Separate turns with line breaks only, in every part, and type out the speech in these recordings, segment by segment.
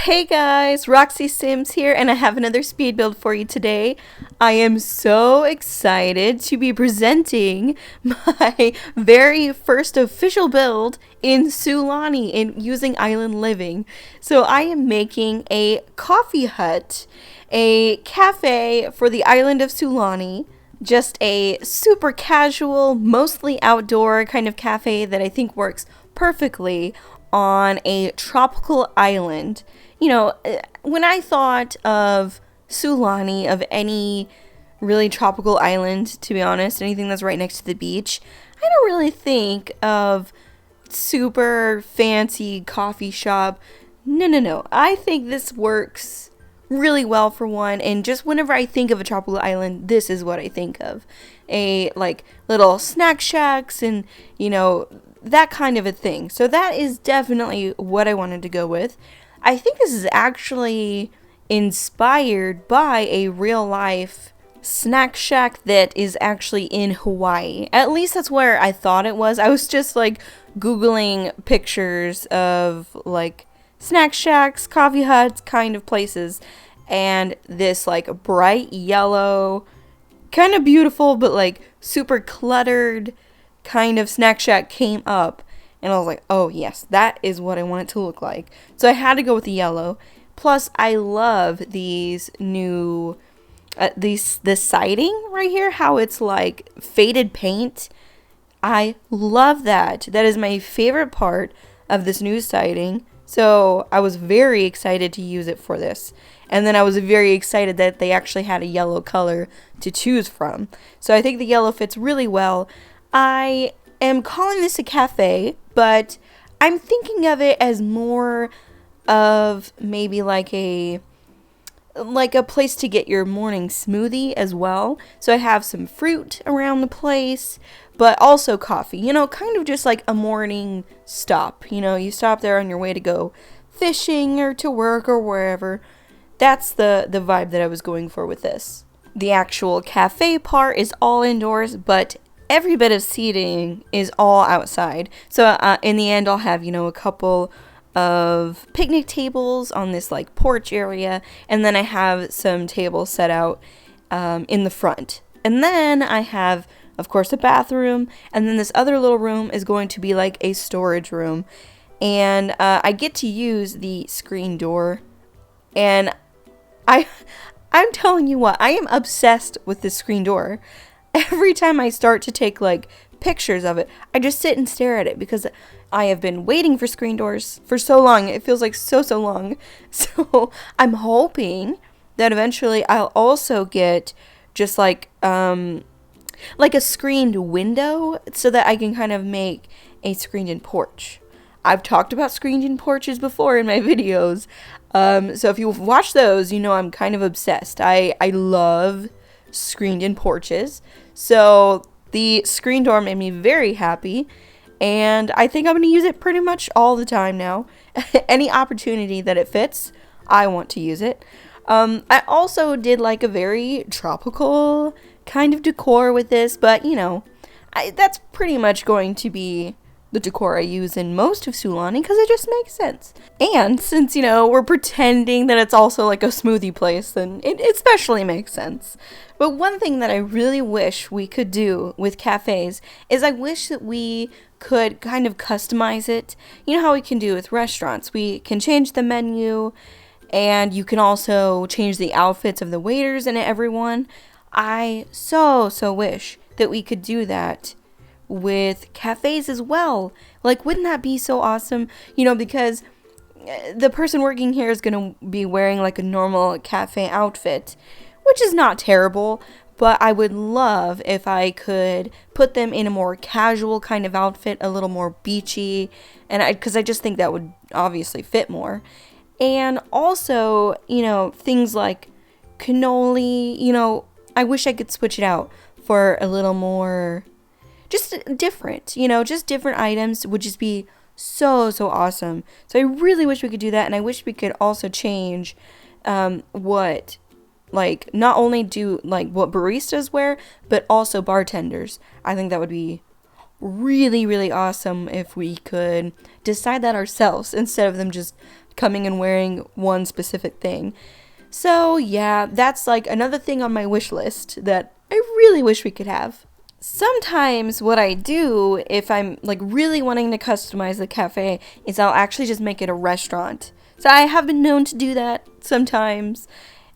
Hey guys, Roxy Sims here, and I have another speed build for you today. I am so excited to be presenting my very first official build in Sulani in using Island Living. So I am making a coffee hut, a cafe for the island of Sulani. Just a super casual, mostly outdoor kind of cafe that I think works perfectly on a tropical island. When I thought of Sulani, of any really tropical island, to be honest, anything that's right next to the beach, I don't really think of super fancy coffee shop. No. I think this works really well for one, and just whenever I think of a tropical island, this is what I think of. A like little snack shacks and that kind of a thing. So that is definitely what I wanted to go with. I think this is actually inspired by a real life snack shack that is actually in Hawaii. At least that's where I thought it was. I was just like Googling pictures of like snack shacks, coffee huts kind of places, and this like bright yellow, kind of beautiful but like super cluttered kind of snack shack came up, and I was like, oh yes, that is what I want it to look like. So I had to go with the yellow. Plus I love these new this siding right here, how it's like faded paint. I love that. That is my favorite part of this new siding. So I was very excited to use it for this. And then I was very excited that they actually had a yellow color to choose from. So I think the yellow fits really well. I am calling this a cafe, but I'm thinking of it as more of maybe like a place to get your morning smoothie as well. So I have some fruit around the place, but also coffee. Kind of just like a morning stop. You stop there on your way to go fishing or to work or wherever. That's the vibe that I was going for with this. The actual cafe part is all indoors, but every bit of seating is all outside. So in the end, I'll have, a couple of picnic tables on this like porch area, and then I have some tables set out in the front. And then I have, of course, a bathroom, and then this other little room is going to be like a storage room. And I get to use the screen door, and I'm telling you what, I am obsessed with this screen door. Every time I start to take like pictures of it, I just sit and stare at it because I have been waiting for screen doors for so long. It feels like so long. So I'm hoping that eventually I'll also get just like a screened window so that I can kind of make a screened-in porch. I've talked about screened-in porches before in my videos. So if you've watched those, I'm kind of obsessed. I love screened-in porches. So the screen door made me very happy, and I think I'm going to use it pretty much all the time now. Any opportunity that it fits, I want to use it. I also did like a very tropical kind of decor with this, but that's pretty much going to be the decor I use in most of Sulani because it just makes sense. And since, we're pretending that it's also like a smoothie place, then it especially makes sense. But one thing that I really wish we could do with cafes is I wish that we could kind of customize it. You know how we can do with restaurants. We can change the menu, and you can also change the outfits of the waiters and everyone. I so wish that we could do that with cafes as well. Like, wouldn't that be so awesome? Because the person working here is going to be wearing like a normal cafe outfit, which is not terrible, but I would love if I could put them in a more casual kind of outfit, a little more beachy, and because I just think that would obviously fit more. And also, things like cannoli, I wish I could switch it out for a little more just different, just different items would just be so awesome. So I really wish we could do that, and I wish we could also change what, like, not only do like what baristas wear, but also bartenders. I think that would be really awesome if we could decide that ourselves instead of them just coming and wearing one specific thing. So yeah, that's like another thing on my wish list that I really wish we could have. Sometimes what I do if I'm like really wanting to customize the cafe is I'll actually just make it a restaurant. So I have been known to do that sometimes.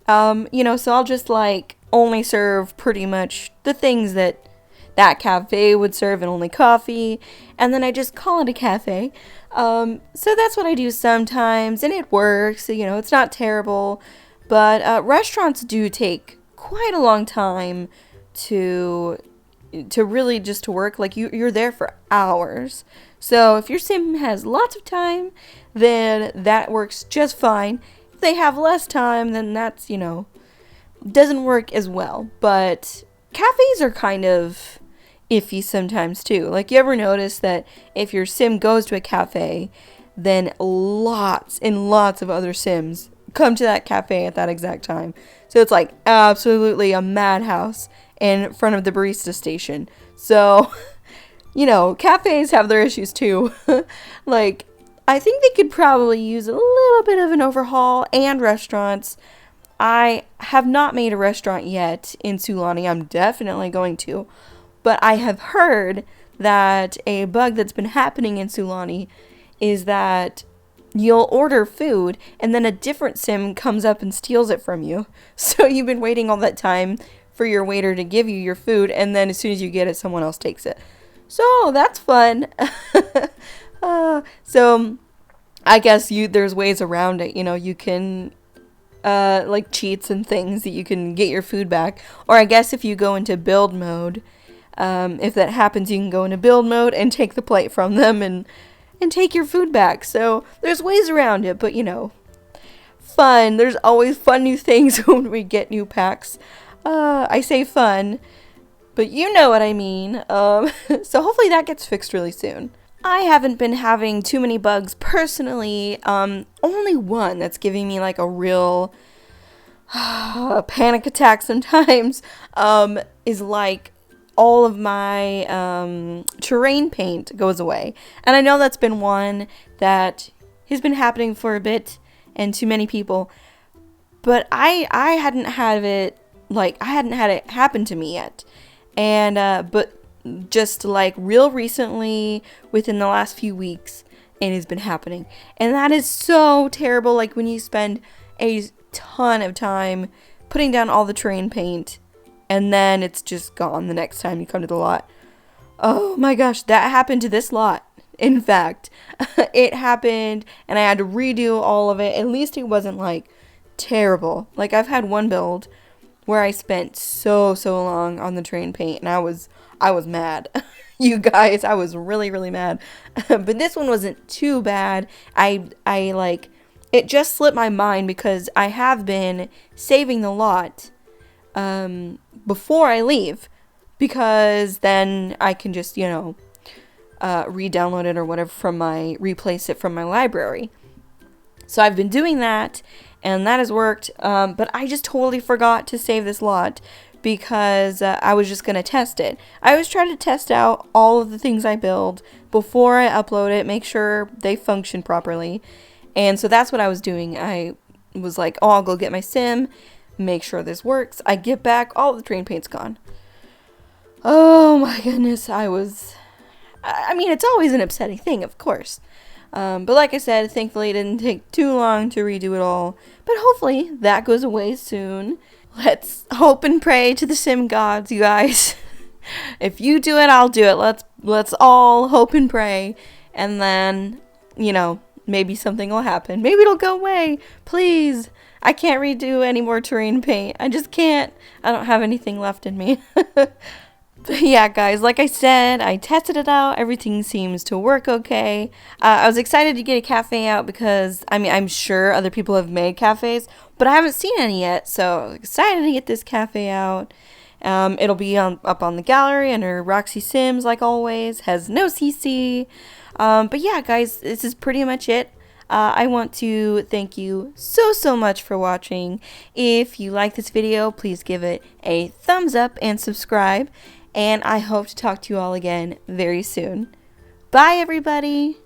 So I'll just like only serve pretty much the things that cafe would serve and only coffee, and then I just call it a cafe. So that's what I do sometimes, and it works. It's not terrible, but restaurants do take quite a long time to really just to work. Like you're there for hours. So if your sim has lots of time, then that works just fine. If they have less time, then that's, doesn't work as well. But cafes are kind of iffy sometimes too. Like, you ever notice that if your sim goes to a cafe, then lots and lots of other sims come to that cafe at that exact time. So it's like absolutely a madhouse in front of the barista station. So, cafes have their issues too. Like, I think they could probably use a little bit of an overhaul, and restaurants. I have not made a restaurant yet in Sulani. I'm definitely going to. But I have heard that a bug that's been happening in Sulani is that you'll order food and then a different sim comes up and steals it from you. So you've been waiting all that time for your waiter to give you your food, and then as soon as you get it, someone else takes it. So that's fun. So I guess there's ways around it. You can like cheats and things that you can get your food back. Or I guess if you go into build mode, if that happens, you can go into build mode and take the plate from them and take your food back. So there's ways around it, but fun. There's always fun new things when we get new packs. I say fun, but you know what I mean. So hopefully that gets fixed really soon. I haven't been having too many bugs personally. Only one that's giving me like a real panic attack sometimes is like all of my terrain paint goes away. And I know that's been one that has been happening for a bit and to many people, but I hadn't had it happen to me yet. And but just like real recently, within the last few weeks, it has been happening. And that is so terrible. Like when you spend a ton of time putting down all the terrain paint and then it's just gone the next time you come to the lot. Oh my gosh, that happened to this lot. In fact, it happened and I had to redo all of it. At least it wasn't like terrible. Like I've had one build where I spent so long on the terrain paint and I was mad. You guys, I was really, really mad. But this one wasn't too bad. I like, it just slipped my mind because I have been saving the lot before I leave, because then I can just, re-download it or whatever replace it from my library. So I've been doing that, and that has worked, but I just totally forgot to save this lot because I was just going to test it. I always try to test out all of the things I build before I upload it, make sure they function properly. And so that's what I was doing. I was like, oh, I'll go get my sim, make sure this works. I get back, all the terrain paint's gone. Oh my goodness, I mean, it's always an upsetting thing, of course. But like I said, thankfully it didn't take too long to redo it all. But hopefully that goes away soon. Let's hope and pray to the sim gods, you guys. If you do it, I'll do it. Let's all hope and pray. And then, maybe something will happen. Maybe it'll go away. Please. I can't redo any more terrain paint. I just can't. I don't have anything left in me. But yeah, guys, like I said, I tested it out. Everything seems to work okay. I was excited to get a cafe out because, I'm sure other people have made cafes, but I haven't seen any yet. So I was excited to get this cafe out. It'll be up on the gallery under Roxxy Sims, like always. Has NoCC. But yeah, guys, this is pretty much it. I want to thank you so much for watching. If you like this video, please give it a thumbs up and subscribe. And I hope to talk to you all again very soon. Bye, everybody!